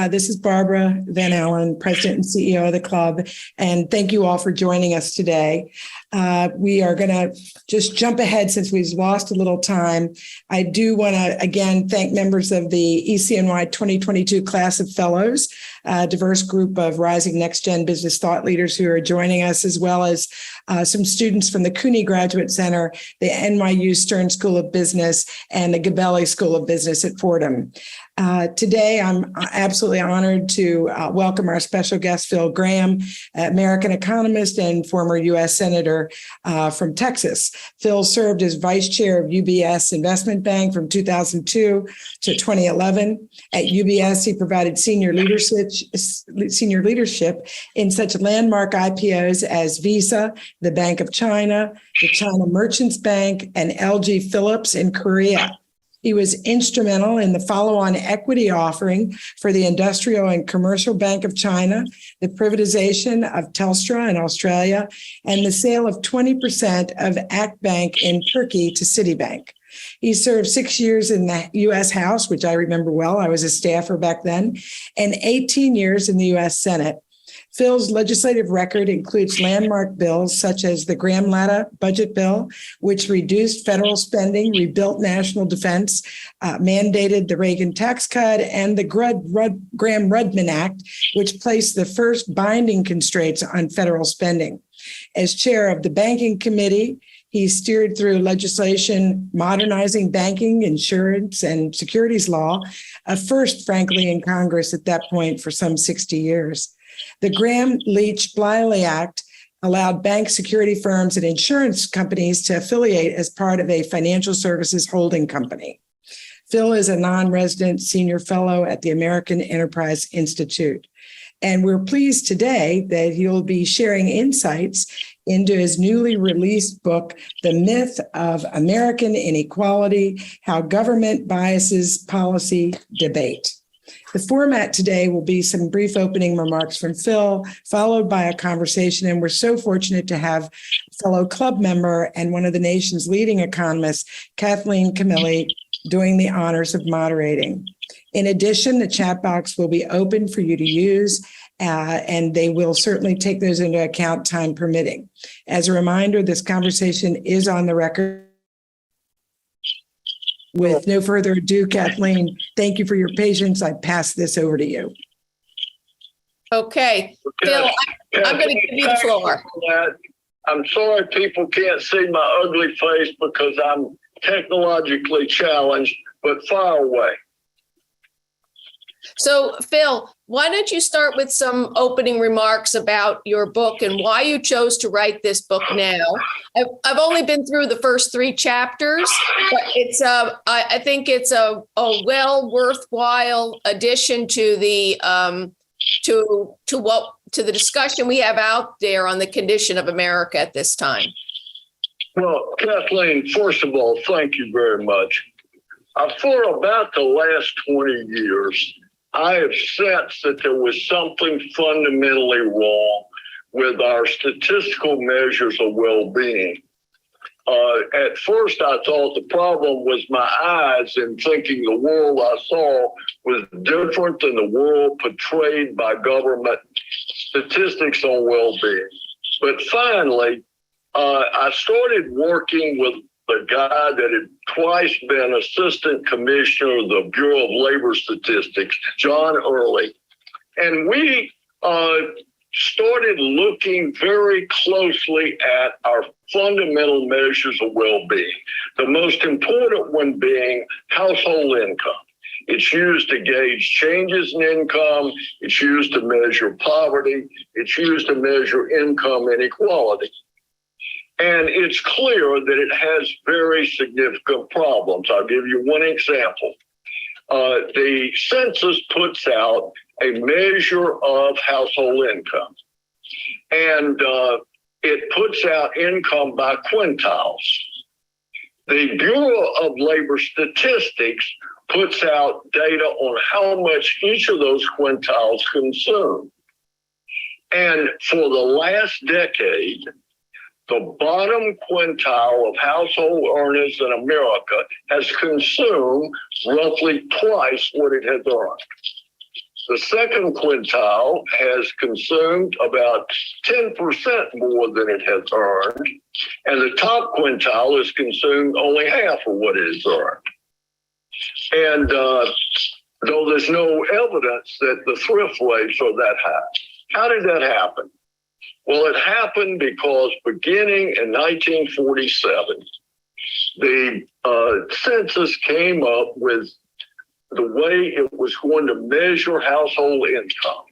This is Barbara Van Allen, President and CEO of the club, and thank you all for joining us today. We are going to just jump ahead since we've lost a little time. I do want to, again, thank members of the ECNY 2022 class of fellows, a diverse group of rising next-gen business thought leaders who are joining us, as well as some students from the CUNY Graduate Center, the NYU Stern School of Business, and the Gabelli School of Business at Fordham. Today, I'm absolutely honored to welcome our special guest, Phil Gramm, American economist and former U.S. Senator from Texas. Phil served as vice chair of UBS Investment Bank from 2002 to 2011. At UBS, he provided senior leadership in such landmark IPOs as Visa, the Bank of China, the China Merchants Bank, and LG Philips in Korea. He was instrumental in the follow-on equity offering for the Industrial and Commercial Bank of China, the privatization of Telstra in Australia, and the sale of 20% of Akbank in Turkey to Citibank. He served 6 years in the U.S. House, which I remember well. I was a staffer back then, and 18 years in the U.S. Senate. Phil's legislative record includes landmark bills such as the Gramm budget bill, which reduced federal spending, rebuilt national defense, mandated the Reagan tax cut, and the Gramm-Rudman Act, which placed the first binding constraints on federal spending. As chair of the Banking Committee, he steered through legislation modernizing banking, insurance, and securities law, a first, frankly, in Congress at that point for some 60 years. The Gramm-Leach-Bliley Act allowed bank security firms and insurance companies to affiliate as part of a financial services holding company. Phil is a non-resident senior fellow at the American Enterprise Institute. And we're pleased today that he'll be sharing insights into his newly released book, The Myth of American Inequality: How Government Biases Policy Debate. The format today will be some brief opening remarks from Phil, followed by a conversation, and we're so fortunate to have fellow club member and one of the nation's leading economists, Kathleen Camilli, doing the honors of moderating. In addition, the chat box will be open for you to use, and they will certainly take those into account, time permitting. As a reminder, this conversation is on the record. With no further ado, Kathleen, thank you for your patience. I pass this over to you. Okay. Phil, I'm going to give you the floor. I'm sorry people can't see my ugly face because I'm technologically challenged, but fire away. So, Phil, why don't you start with some opening remarks about your book and why you chose to write this book now? I've only been through the first 3 chapters, but it's I think it's a well worthwhile addition to the to the discussion we have out there on the condition of America at this time. Well, Kathleen, first of all, thank you very much. For about the last 20 years, I have sensed that there was something fundamentally wrong with our statistical measures of well-being. At first, I thought the problem was my eyes in thinking the world I saw was different than the world portrayed by government statistics on well-being. But finally, I started working with the guy that had twice been assistant commissioner of the Bureau of Labor Statistics, John Early. And we started looking very closely at our fundamental measures of well-being, the most important one being household income. It's used to gauge changes in income. It's used to measure poverty. It's used to measure income inequality. And it's clear that it has very significant problems. I'll give you one example. The census puts out a measure of household income, and it puts out income by quintiles. The Bureau of Labor Statistics puts out data on how much each of those quintiles consume. And for the last decade, the bottom quintile of household earners in America has consumed roughly twice what it has earned. The second quintile has consumed about 10% more than it has earned, and the top quintile has consumed only half of what it has earned. And though there's no evidence that the thrift rates are that high. How did that happen? Well, it happened because beginning in 1947, the census came up with the way it was going to measure household income.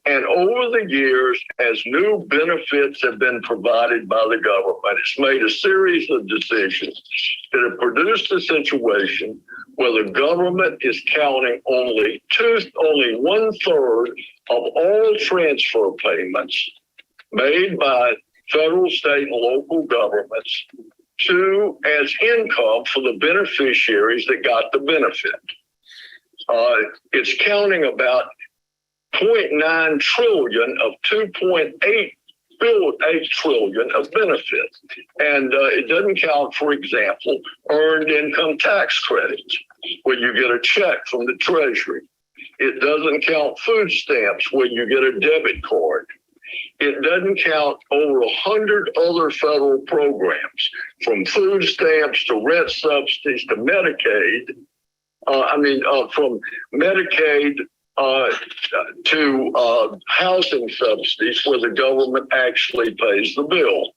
And over the years, as new benefits have been provided by the government, it's made a series of decisions that have produced a situation where the government is counting only 1/3 of all transfer payments made by federal, state, and local governments as income for the beneficiaries that got the benefit. It's counting about 0.9 trillion of 2.8 trillion of benefits. And it doesn't count, for example, earned income tax credits when you get a check from the Treasury. It doesn't count food stamps when you get a debit card. It doesn't count over 100 other federal programs, from food stamps to rent subsidies to Medicaid. From Medicaid to housing subsidies, where the government actually pays the bill.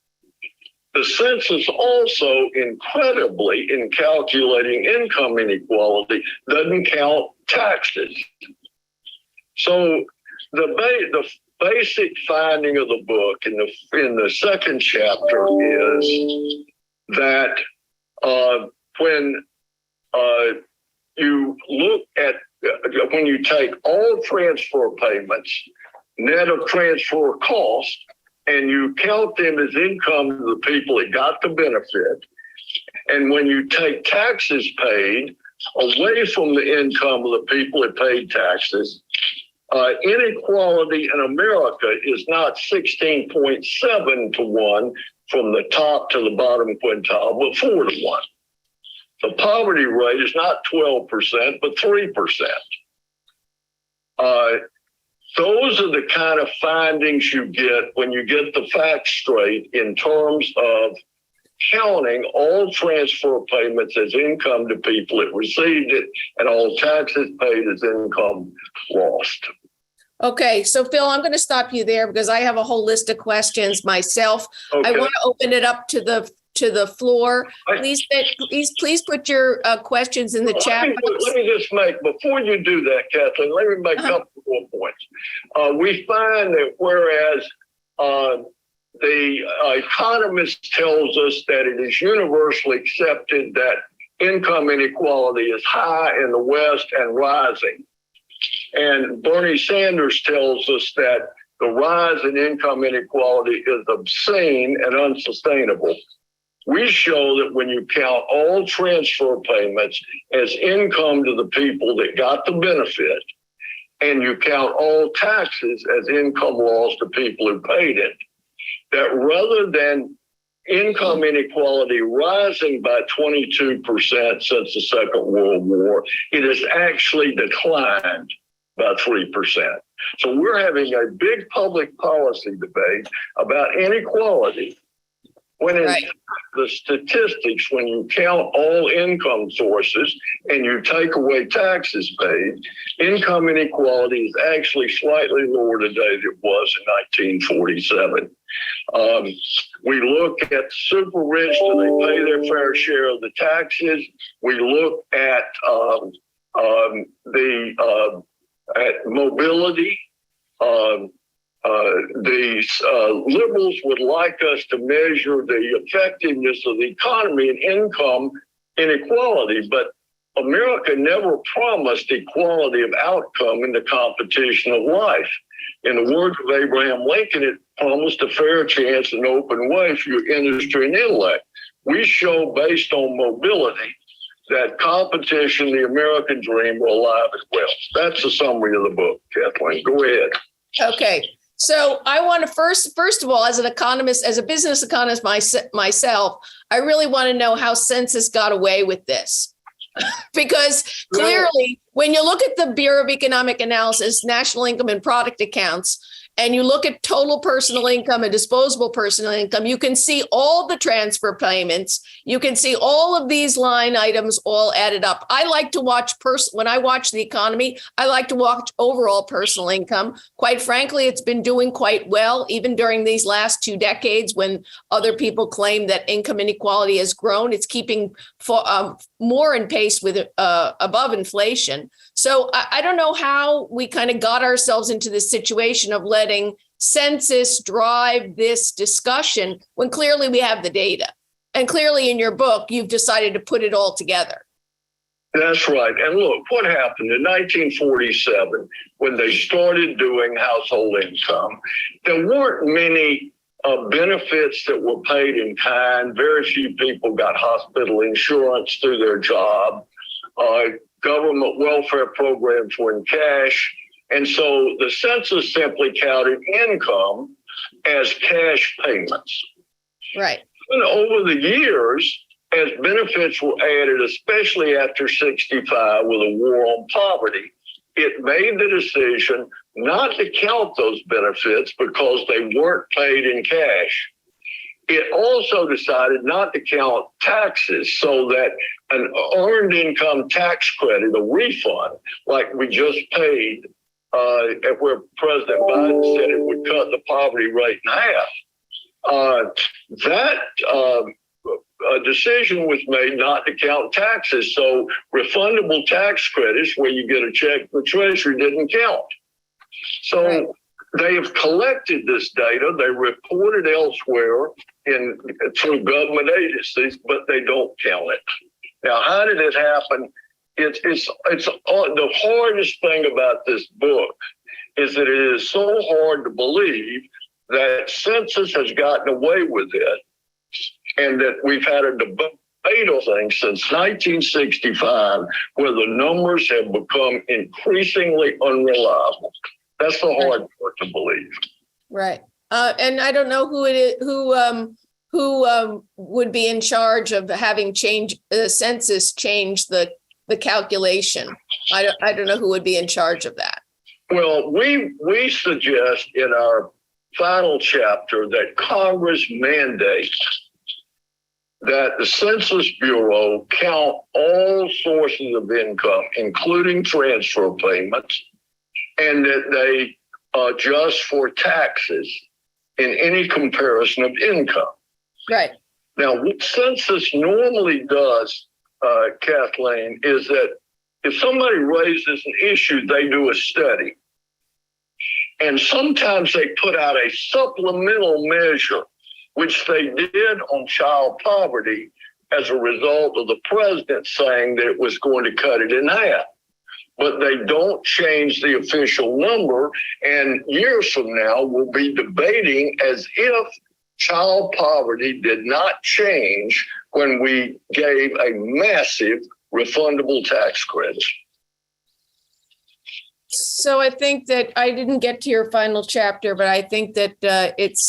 The census also, incredibly, in calculating income inequality, doesn't count taxes. So the basic finding of the book in the second chapter is that when you look at when you take all transfer payments, net of transfer cost, and you count them as income to the people that got the benefit, and when you take taxes paid away from the income of the people that paid taxes, inequality in America is not 16.7 to 1 from the top to the bottom quintile, but 4 to 1. The poverty rate is not 12%, but 3%. Those are the kind of findings you get when you get the facts straight in terms of counting all transfer payments as income to people that received it and all taxes paid as income lost. Okay, so Phil, I'm going to stop you there because I have a whole list of questions myself. Okay. I want to open it up to the floor. Please put your questions in the chat. Let me just make, before you do that, Kathleen, let me make a couple more points. We find that whereas the Economist tells us that it is universally accepted that income inequality is high in the West and rising, and Bernie Sanders tells us that the rise in income inequality is obscene and unsustainable, we show that when you count all transfer payments as income to the people that got the benefit, and you count all taxes as income lost to people who paid it, that rather than income inequality rising by 22% since the Second World War, it has actually declined by 3%. So we're having a big public policy debate about inequality, when in the statistics, when you count all income sources and you take away taxes paid, income inequality is actually slightly lower today than it was in 1947. We look at super rich, do they pay their fair share of the taxes? We look at at mobility. The liberals would like us to measure the effectiveness of the economy and income inequality, but America never promised equality of outcome in the competition of life. In the words of Abraham Lincoln, it promised a fair chance and open way for your industry and intellect. We show, based on mobility, that competition, the American dream, are alive as well. That's the summary of the book, Kathleen. Go ahead. Okay. So I want to first of all, as an economist, as a business economist myself, I really want to know how census got away with this. Because clearly When you look at the Bureau of Economic Analysis, national income and product accounts, and you look at total personal income and disposable personal income, you can see all the transfer payments. You can see all of these line items all added up. I like to watch when I watch the economy, I like to watch overall personal income. Quite frankly, it's been doing quite well, even during these last 2 decades when other people claim that income inequality has grown. It's keeping more in pace with above inflation. So I don't know how we kind of got ourselves into this situation of letting census drive this discussion when clearly we have the data. And clearly in your book, you've decided to put it all together. That's right. And look, what happened in 1947 when they started doing household income, there weren't many benefits that were paid in kind. Very few people got hospital insurance through their job. Government welfare programs were in cash. And so the census simply counted income as cash payments. Right. And over the years, as benefits were added, especially after 65 with a war on poverty, it made the decision not to count those benefits because they weren't paid in cash. It also decided not to count taxes so that an earned income tax credit, a refund, like we just paid, where President Biden said it would cut the poverty rate in half. A decision was made not to count taxes. So refundable tax credits where you get a check from the Treasury didn't count. So right. They have collected this data. They report it elsewhere through government agencies, but they don't count it. Now, how did it happen? It's the hardest thing about this book is that it is so hard to believe that census has gotten away with it and that we've had a debate on things since 1965 where the numbers have become increasingly unreliable. That's the hard part to believe. Right. And I don't know who it is, who would be in charge of having the census change the calculation. I don't know who would be in charge of that. Well, we suggest in our final chapter that Congress mandate that the Census Bureau count all sources of income, including transfer payments, and that they adjust for taxes in any comparison of income. Right. Now, what census normally does, Kathleen, is that if somebody raises an issue, they do a study. And sometimes they put out a supplemental measure, which they did on child poverty as a result of the president saying that it was going to cut it in half. But they don't change the official number. And years from now, we'll be debating as if child poverty did not change when we gave a massive refundable tax credit. So I think that I didn't get to your final chapter, but I think that it's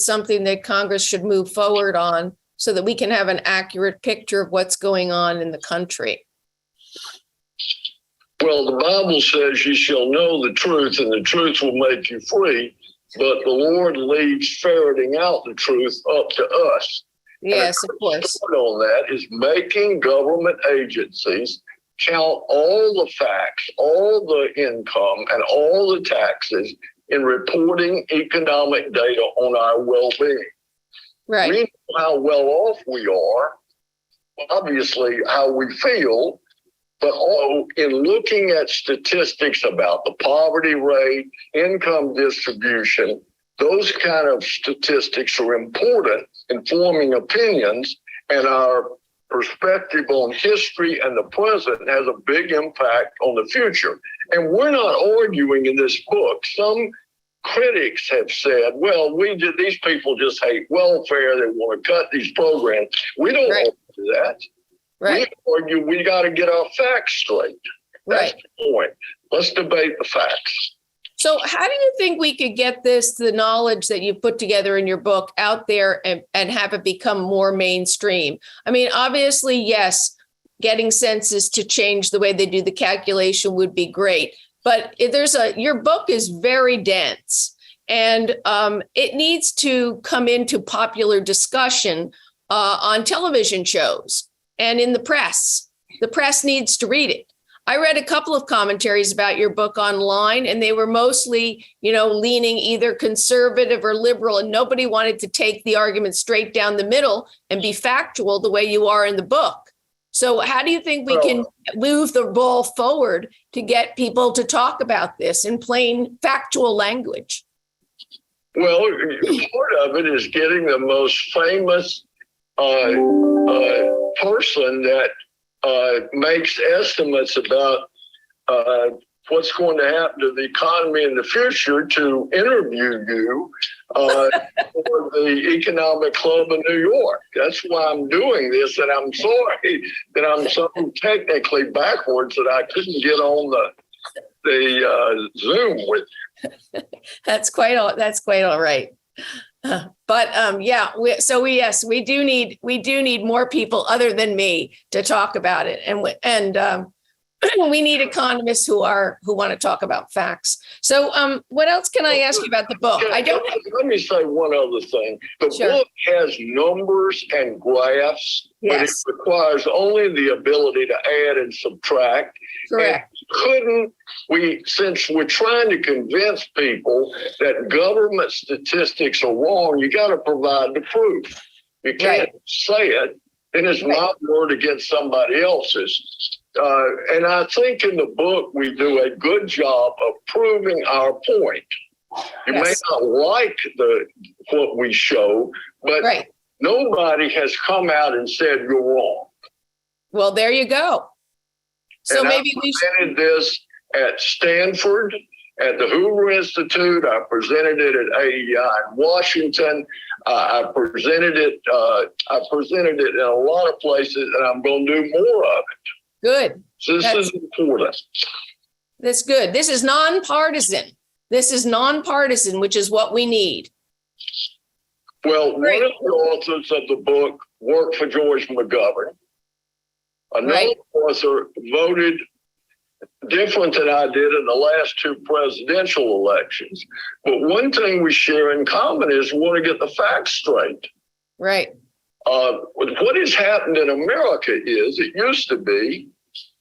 something that Congress should move forward on so that we can have an accurate picture of what's going on in the country. Well, the Bible says you shall know the truth and the truth will make you free, but the Lord leaves ferreting out the truth up to us. Yes, of course. On that is making government agencies count all the facts, all the income, and all the taxes in reporting economic data on our well-being. Right. We know how well off we are, obviously how we feel, but in looking at statistics about the poverty rate, income distribution, those kind of statistics are important in forming opinions, and our perspective on history and the present has a big impact on the future. And we're not arguing in this book. Some critics have said, well, these people just hate welfare. They want to cut these programs. We don't argue that. Right. We argue we got to get our facts straight. That's the point. Let's debate the facts. So how do you think we could get the knowledge that you put together in your book out there and have it become more mainstream? I mean, obviously, yes, getting census to change the way they do the calculation would be great. But your book is very dense, and it needs to come into popular discussion on television shows and in the press. The press needs to read it. I read a couple of commentaries about your book online, and they were mostly, leaning either conservative or liberal, and nobody wanted to take the argument straight down the middle and be factual the way you are in the book. So how do you think we can move the ball forward to get people to talk about this in plain factual language? Well, part of it is getting the most famous person that makes estimates about what's going to happen to the economy in the future to interview you for the Economic Club of New York. That's why I'm doing this, and I'm sorry that I'm so technically backwards that I couldn't get on the Zoom with you. That's quite all right. But yes, we do need more people other than me to talk about it, and we need economists who want to talk about facts. So what else can I ask you about the book? Let me say one other thing. The book has numbers and graphs, but it requires only the ability to add and subtract. Correct. Since we're trying to convince people that government statistics are wrong, you got to provide the proof. You can't say it, and it's my word against somebody else's. And I think in the book, we do a good job of proving our point. You may not like what we show, but nobody has come out and said you're wrong. Well, there you go. So maybe we presented this at Stanford, at the Hoover Institute. I presented it at AEI in Washington. I presented it in a lot of places, and I'm going to do more of it. Good. So this is important. That's good. This is nonpartisan. Which is what we need. Well, one of the authors of the book worked for George McGovern. Another author voted different than I did in the last two presidential elections. But one thing we share in common is we want to get the facts straight. Right. What has happened in America is it used to be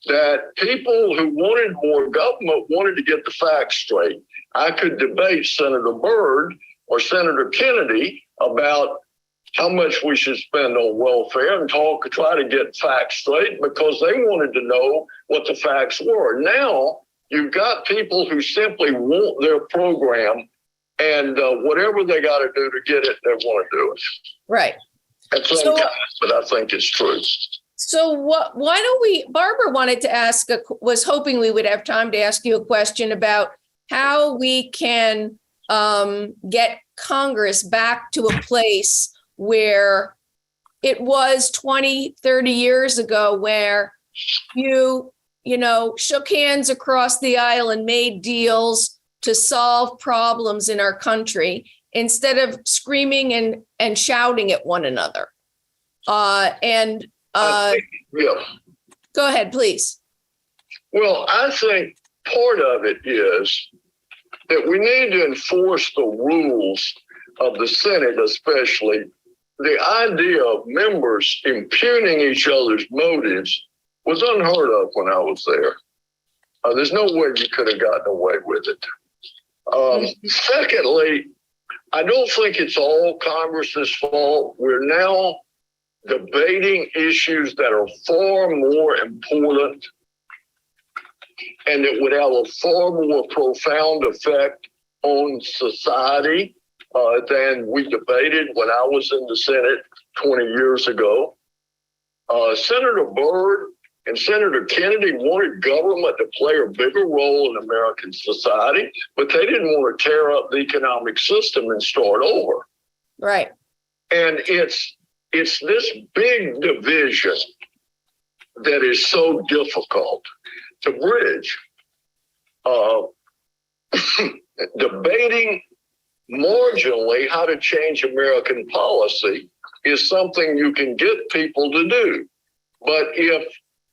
that people who wanted more government wanted to get the facts straight. I could debate Senator Byrd or Senator Kennedy about how much we should spend on welfare and try to get facts straight because they wanted to know what the facts were. Now you've got people who simply want their program, and whatever they got to do to get it, they want to do it. Right. But I think it's true. So why don't we, Barbara was hoping we would have time to ask you a question about how we can get Congress back to a place where it was 20, 30 years ago, where you shook hands across the aisle and made deals to solve problems in our country instead of screaming and shouting at one another. Go ahead, please. Well, I think part of it is that we need to enforce the rules of the Senate, especially. The idea of members impugning each other's motives was unheard of when I was there. There's no way you could have gotten away with it. Secondly, I don't think it's all Congress's fault. We're now debating issues that are far more important and it would have a far more profound effect on society than we debated when I was in the Senate 20 years ago. Senator Byrd and Senator Kennedy wanted government to play a bigger role in American society, but they didn't want to tear up the economic system and start over. Right. And it's this big division that is so difficult to bridge. Debating marginally how to change American policy is something you can get people to do. But if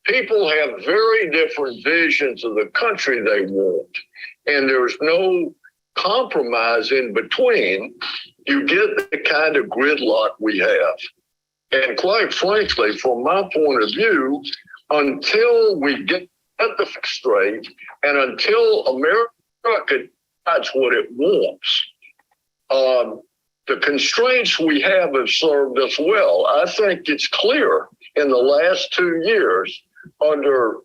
people have very different visions of the country they want, and there's no compromise in between. You get the kind of gridlock we have. And quite frankly, from my point of view, until we get the fix straight and until America decides what it wants, the constraints we have served us well. I think it's clear in the last 2 years under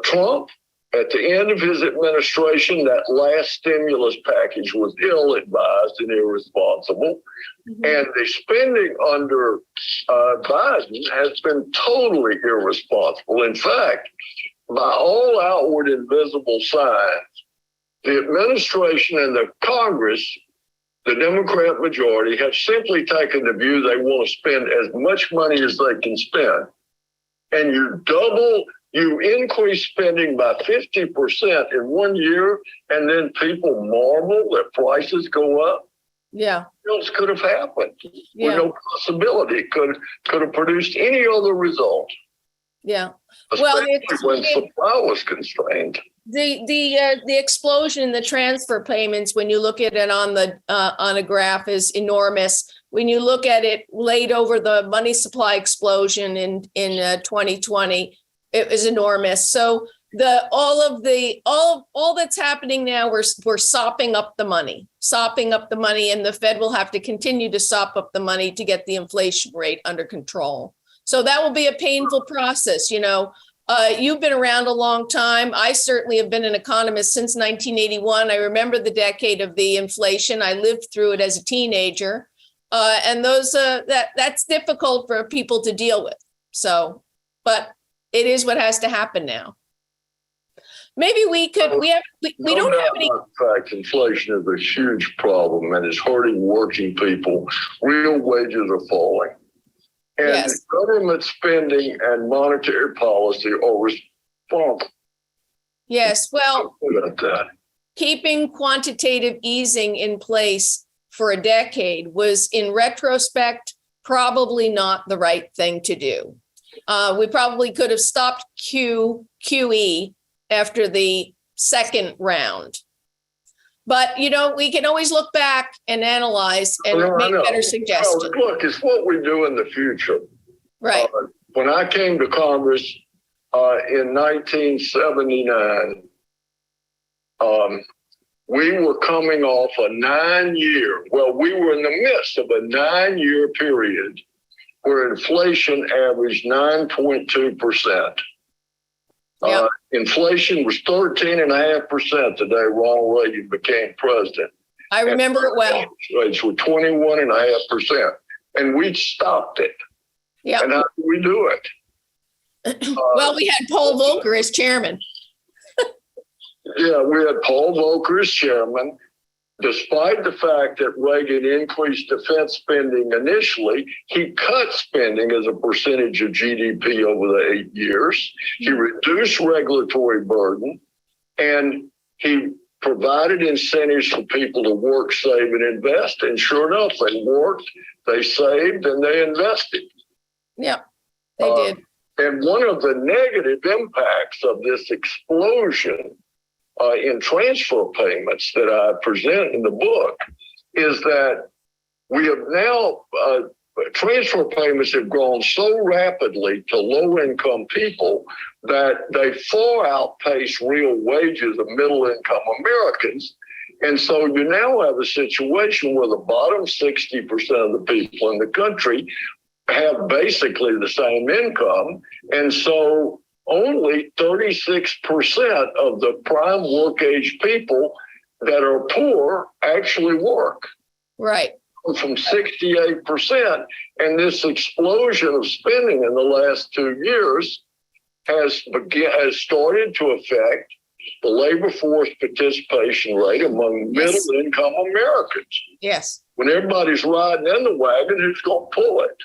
Trump, at the end of his administration, that last stimulus package was ill-advised and irresponsible. Mm-hmm. And the spending under Biden has been totally irresponsible. In fact, by all outward and visible signs, the administration and the Congress, the Democrat majority, have simply taken the view they want to spend as much money as they can spend. And you increase spending by 50% in 1 year, and then people marvel that prices go up. Yeah. What else could have happened? Yeah. With no possibility. Could have produced any other result. Yeah. Especially when supply was constrained. The explosion in the transfer payments, when you look at it on a graph, is enormous. When you look at it laid over the money supply explosion in 2020, it was enormous. So all that's happening now, we're sopping up the money, and the Fed will have to continue to sop up the money to get the inflation rate under control. So that will be a painful process. You've been around a long time. I certainly have been an economist since 1981. I remember the decade of the inflation. I lived through it as a teenager, and that's difficult for people to deal with. So, but it is what has to happen now. Maybe we don't have any. In fact, inflation is a huge problem and is hurting working people. Real wages are falling. And Yes. Government spending and monetary policy are responsible. Yes, well, About that. keeping quantitative easing in place for a decade was, in retrospect, probably not the right thing to do. We probably could have stopped QE after the second round. But, we can always look back and analyze and make better suggestions. Look, it's what we do in the future. Right. When I came to Congress in 1979, we were coming off a 9-year, we were in the midst of a 9-year period where inflation averaged 9.2%. Yep. Inflation was 13.5% the day Ronald Reagan became president. I remember it well. Rates were 21.5%, and we stopped it. Yeah. And how did we do it? Well, we had Paul Volcker as chairman. Yeah, we had Paul Volcker as chairman. Despite the fact that Reagan increased defense spending initially, he cut spending as a percentage of GDP over the 8 years. He reduced regulatory burden, and he provided incentives for people to work, save, and invest. And sure enough, they worked, they saved, and they invested. Yeah, they did. And one of the negative impacts of this explosion in transfer payments that I present in the book is that we have now, transfer payments have grown so rapidly to low-income people that they far outpace real wages of middle-income Americans. And so you now have a situation where the bottom 60% of the people in the country have basically the same income. And so only 36% of the prime work age people that are poor actually work. Right. From 68%. And this explosion of spending in the last 2 years has started to affect the labor force participation rate among middle income Americans. Yes. When everybody's riding in the wagon, who's going to pull it?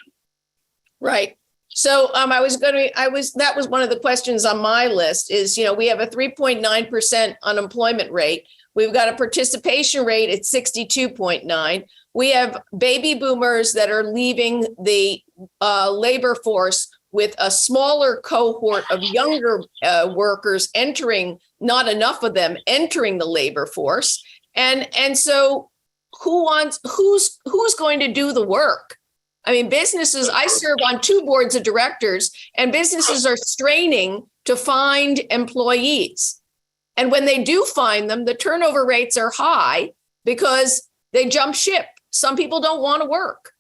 Right. So that was one of the questions on my list is, we have a 3.9% unemployment rate. We've got a participation rate at 62.9. We have baby boomers that are leaving the labor force with a smaller cohort of younger workers entering, not enough of them entering the labor force. And so who's going to do the work? I mean, businesses, I serve on 2 boards of directors, and businesses are straining to find employees. And when they do find them, the turnover rates are high because they jump ship. Some people don't want to work.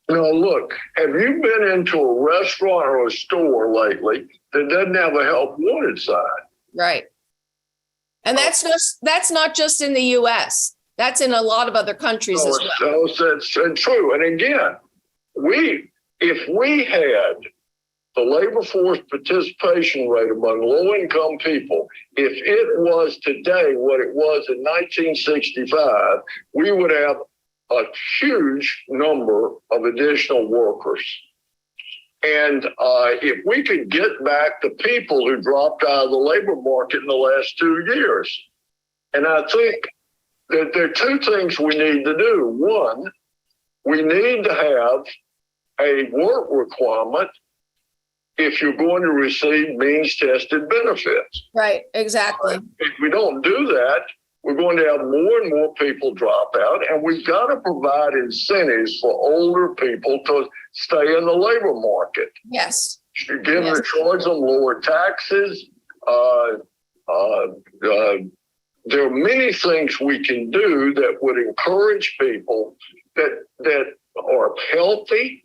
Now, look, have you been into a restaurant or a store lately that doesn't have a help wanted sign? Right. And that's not just in the US. That's in a lot of other countries as well. So that's true. And again, if we had the labor force participation rate among low-income people, if it was today what it was in 1965, we would have a huge number of additional workers. And if we could get back the people who dropped out of the labor market in the last 2 years, and I think that there are 2 things we need to do. One, we need to have a work requirement if you're going to receive means-tested benefits. Right, exactly. If we don't do that, we're going to have more and more people drop out, and we've got to provide incentives for older people to stay in the labor market. Yes. You give them, charge them lower taxes. There are many things we can do that would encourage people that are healthy,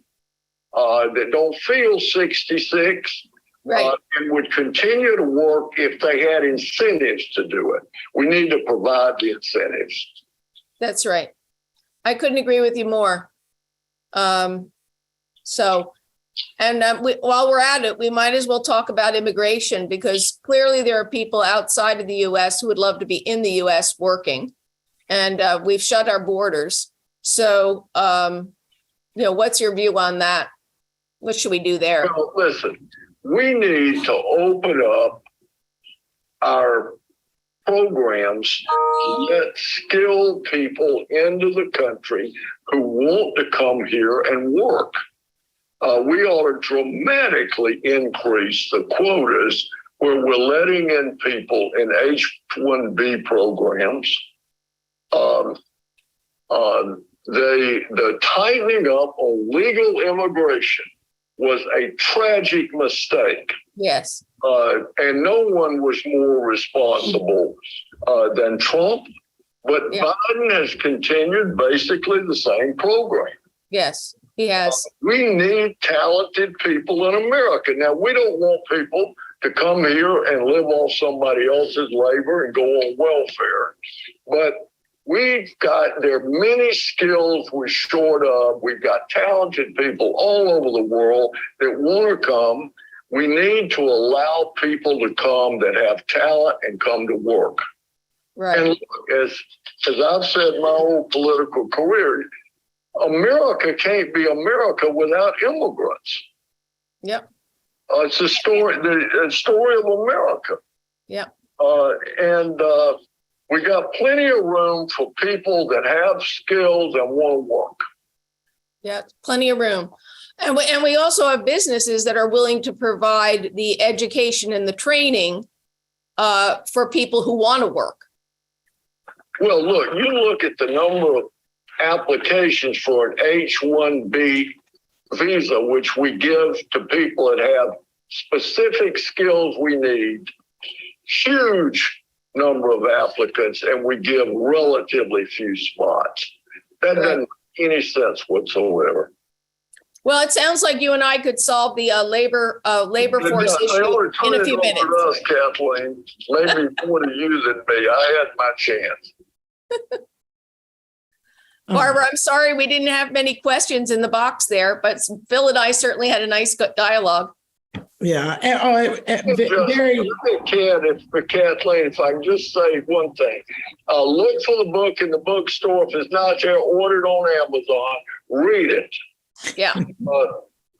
that don't feel 66, right, and would continue to work if they had incentives to do it. We need to provide the incentives. That's right. I couldn't agree with you more. While we're at it, we might as well talk about immigration, because clearly there are people outside of the U.S. who would love to be in the U.S. working, and we've shut our borders. So, what's your view on that? What should we do there? Well, listen, we need to open up our programs to let skilled people into the country who want to come here and work. We ought to dramatically increase the quotas where we're letting in people in H-1B programs. The tightening up on legal immigration was a tragic mistake. Yes. And no one was more responsible than Trump. But Biden has continued basically the same program. Yes, he has. We need talented people in America. Now, we don't want people to come here and live off somebody else's labor and go on welfare. But there are many skills we're short of. We've got talented people all over the world that want to come. We need to allow people to come that have talent and come to work. Right. And look, as I've said my whole political career, America can't be America without immigrants. Yep. It's the story of America. Yep. We got plenty of room for people that have skills and want to work. Yeah, plenty of room. And we also have businesses that are willing to provide the education and the training for people who want to work. Well, look, you look at the number of applications for an H-1B visa, which we give to people that have specific skills we need, huge number of applicants, and we give relatively few spots. That doesn't make any sense whatsoever. Well, it sounds like you and I could solve the labor force issue in a few minutes. Us, Kathleen, maybe more to you than me. I had my chance. Barbara, I'm sorry we didn't have many questions in the box there, but Phil and I certainly had a nice dialogue. Yeah. Kathleen, if I can just say one thing, look for the book in the bookstore. If it's not there, order it on Amazon. Read it. Yeah.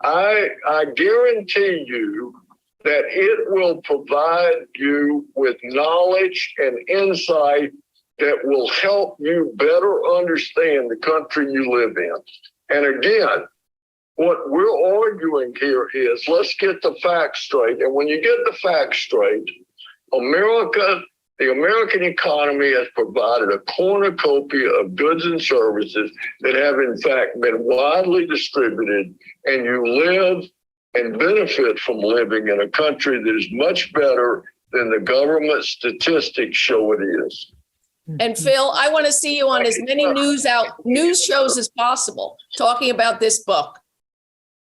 I guarantee you that it will provide you with knowledge and insight that will help you better understand the country you live in. And again, What we're arguing here is let's get the facts straight. And when you get the facts straight, the American economy has provided a cornucopia of goods and services that have in fact been widely distributed, and you live and benefit from living in a country that is much better than the government statistics show it is. And Phil, I want to see you on as many news shows as possible, talking about this book,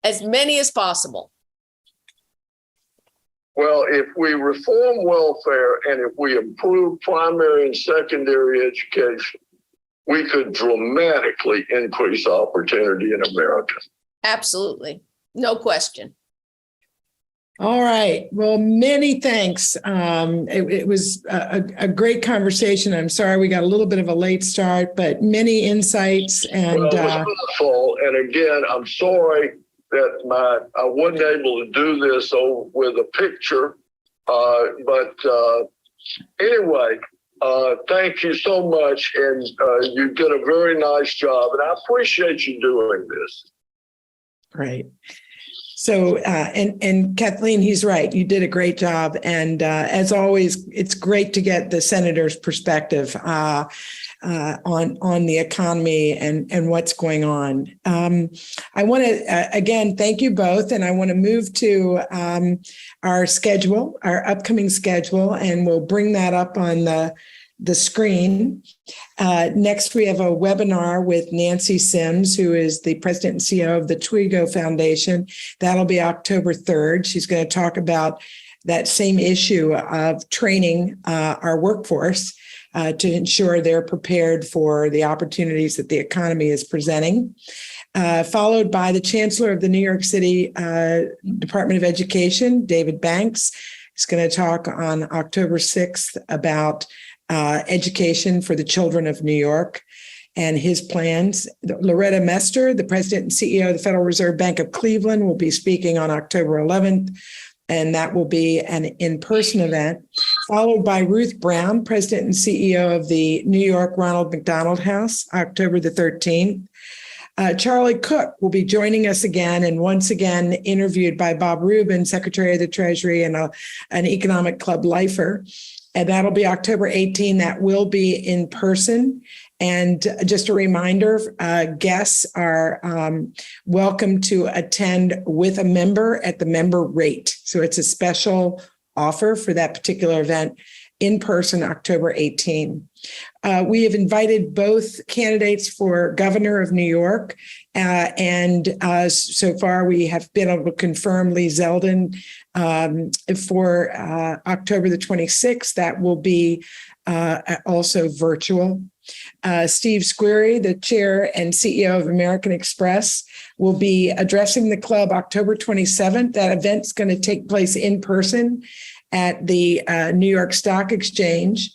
as many as possible. Well, if we reform welfare and if we improve primary and secondary education, we could dramatically increase opportunity in America. Absolutely. No question. All right. Well, many thanks. It was a great conversation. I'm sorry we got a little bit of a late start, but many insights. And well, it was wonderful. And again, I'm sorry that I wasn't able to do this with a picture. But anyway, thank you so much. And you did a very nice job. And I appreciate you doing this. Great. So, and Kathleen, he's right. You did a great job. And as always, it's great to get the senator's perspective on the economy and what's going on. I want to, again, thank you both. And I want to move to our schedule, our upcoming schedule, and we'll bring that up on the screen. Next, we have a webinar with Nancy Sims, who is the president and CEO of the Twigo Foundation. That'll be October 3rd. She's going to talk about that same issue of training our workforce to ensure they're prepared for the opportunities that the economy is presenting. Followed by the Chancellor of the New York City Department of Education, David Banks, is going to talk on October 6th about education for the children of New York and his plans. Loretta Mester, the president and CEO of the Federal Reserve Bank of Cleveland, will be speaking on October 11th, and that will be an in-person event, followed by Ruth Brown, president and CEO of the New York Ronald McDonald House, October the 13th. Charlie Cook will be joining us again, and once again interviewed by Bob Rubin, Secretary of the Treasury and an Economic Club lifer. And that'll be October 18. That will be in person. And just a reminder, guests are welcome to attend with a member at the member rate. So it's a special offer for that particular event in person, October 18. We have invited both candidates for governor of New York. And so far, we have been able to confirm Lee Zeldin for October the 26th. That will be also virtual. Steve Squeri, the chair and CEO of American Express, will be addressing the club October 27th. That event's going to take place in person at the New York Stock Exchange.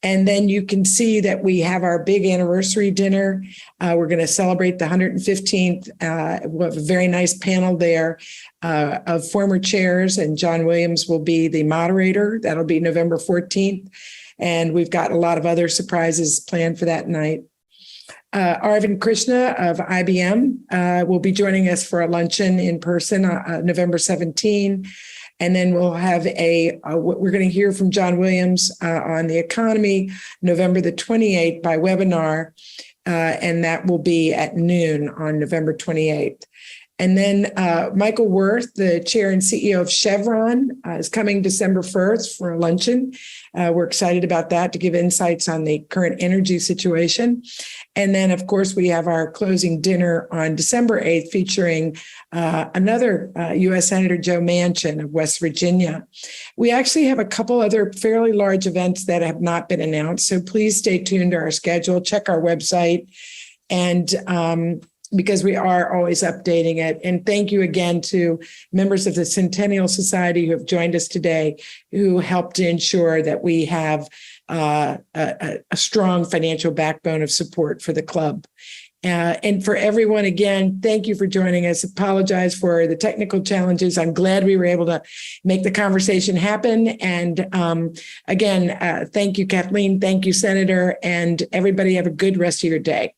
And then you can see that we have our big anniversary dinner. We're going to celebrate the 115th. We'll have a very nice panel there of former chairs, and John Williams will be the moderator. That'll be November 14th. And we've got a lot of other surprises planned for that night. Arvind Krishna of IBM will be joining us for a luncheon in person November 17. And then we'll have we're going to hear from John Williams on the economy, November the 28th by webinar, and that will be at noon on November 28th. And then Michael Wirth, the chair and CEO of Chevron, is coming December 1st for a luncheon. We're excited about that to give insights on the current energy situation. And then, of course, we have our closing dinner on December 8th featuring another U.S. Senator Joe Manchin of West Virginia. We actually have a couple other fairly large events that have not been announced, so please stay tuned to our schedule, check our website, and because we are always updating it. And thank you again to members of the Centennial Society who have joined us today, who helped to ensure that we have a strong financial backbone of support for the club. And for everyone, again, thank you for joining us. Apologize for the technical challenges. I'm glad we were able to make the conversation happen. And again, thank you, Kathleen. Thank you, Senator. And everybody have a good rest of your day.